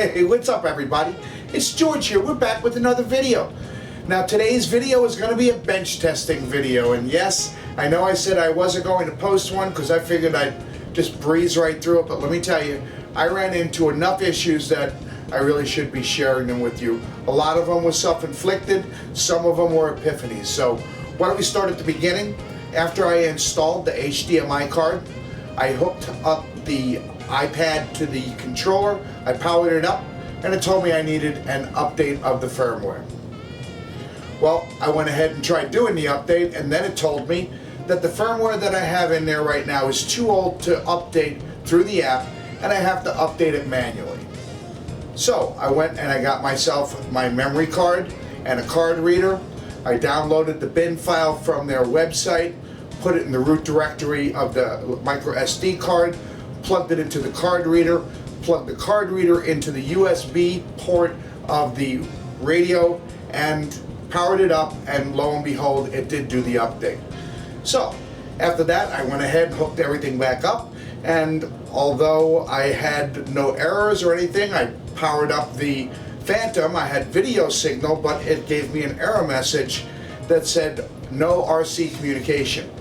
Hey, what's up everybody? It's George here. We're back with another video. Now today's video is going to be a bench testing video, and yes, I know I said I wasn't going to post one because I figured I'd just breeze right through it, but let me tell you, I ran into enough issues that I really should be sharing them with you. A lot of them were self-inflicted, some of them were epiphanies. So why don't we start at the beginning? After I installed the HDMI card, I hooked up the iPad to the controller, I powered it up, and it told me I needed an update of the firmware. Well, I went ahead and tried doing the update, and then it told me that the firmware that I have in there right now is too old to update through the app, and I have to update it manually. So I went and I got myself my memory card and a card reader. I downloaded the bin file from their website, put it in the root directory of the micro SD card, plugged it into the card reader, plugged the card reader into the USB port of the radio, and powered it up, and lo and behold, it did do the update. So after that, I went ahead and hooked everything back up, and although I had no errors or anything, I powered up the Phantom. I had video signal, but it gave me an error message that said no RC communication.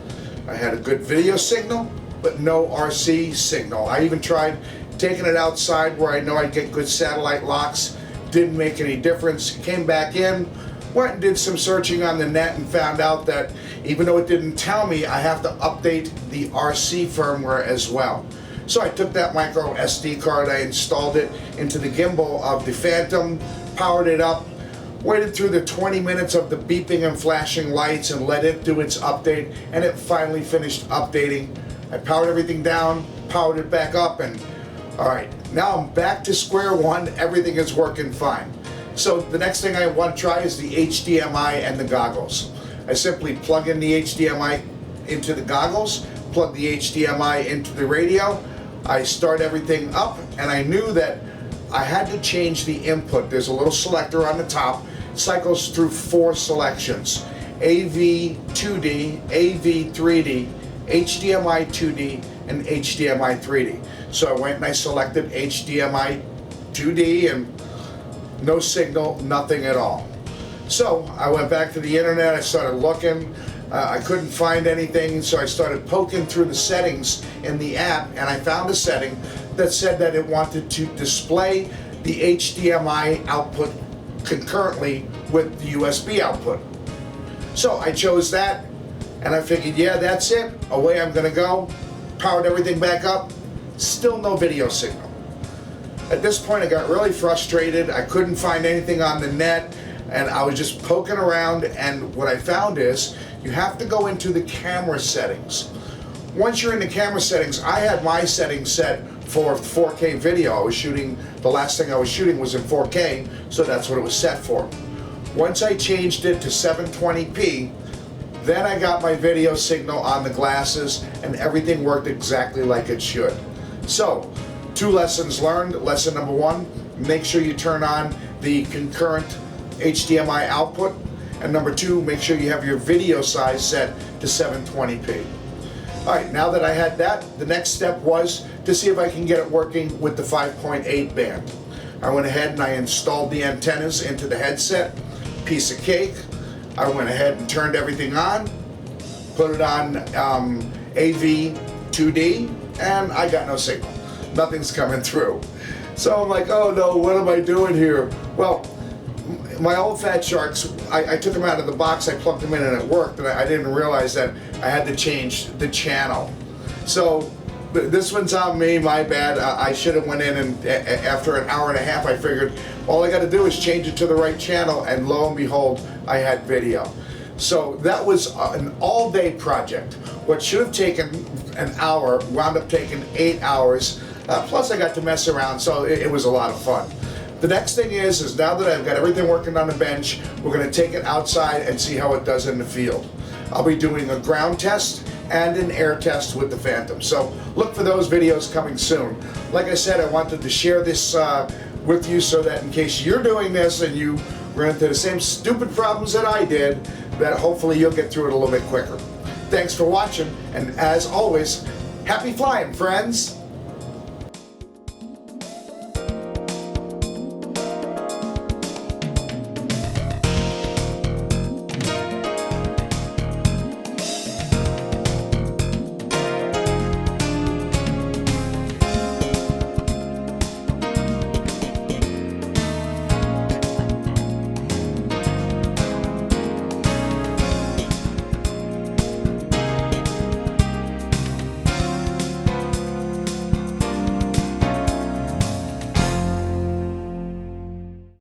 I had a good video signal, but no RC signal. I even tried taking it outside where I know I'd get good satellite locks. Didn't make any difference. Came back in, went and did some searching on the net and found out that even though it didn't tell me, I have to update the RC firmware as well. So I took that micro SD card, I installed it into the gimbal of the Phantom, powered it up, waited through the 20 minutes of the beeping and flashing lights and let it do its update, and it finally finished updating. I powered everything down, powered it back up, and alright, now I'm back to square one. Everything is working fine. So the next thing I want to try is the HDMI and the goggles. I simply plug in the HDMI into the goggles, plug the HDMI into the radio, I start everything up, and I knew that I had to change the input. There's a little selector on the top, cycles through 4 selections: AV 2D, AV 3D, HDMI 2D, and HDMI 3D. So I went and I selected HDMI 2D, and no signal, nothing at all. So I went back to the internet, I started looking, I couldn't find anything, so I started poking through the settings in the app, and I found a setting that said that it wanted to display the HDMI output concurrently with the USB output. So I chose that, and I figured, yeah, that's it, away I'm gonna go. Powered everything back up, still no video signal. At this point I got really frustrated. I couldn't find anything on the net, and I was just poking around, and what I found is you have to go into the camera settings. Once you're in the camera settings, I had my settings set for 4K video. I was shooting, the last thing I was shooting was in 4K, so that's what it was set for. Once I changed it to 720p, then I got my video signal on the glasses, and everything worked exactly like it should. So, 2 lessons learned. Lesson number 1, make sure you turn on the concurrent HDMI output. And number 2, make sure you have your video size set to 720p. Alright, now that I had that, the next step was to see if I can get it working with the 5.8 band. I went ahead and I installed the antennas into the headset. Piece of cake. I went ahead and turned everything on, put it on AV 2D, and I got no signal. Nothing's coming through. So I'm like, oh no, what am I doing here? Well, my old Fatsharks, I took them out of the box, I plugged them in and it worked, but I didn't realize that I had to change the channel. So this one's on me, my bad. I should have went in, and after an hour and a half I figured all I got to do is change it to the right channel, and lo and behold, I had video. So that was an all-day project. What should have taken an hour wound up taking 8 hours. Plus I got to mess around, so it was a lot of fun. The next thing is now that I've got everything working on the bench, we're going to take it outside and see how it does in the field. I'll be doing a ground test and an air test with the Phantom. So look for those videos coming soon. Like I said, I wanted to share this with you so that in case you're doing this and you run into the same stupid problems that I did, that hopefully you'll get through it a little bit quicker. Thanks for watching, and as always, happy flying, friends!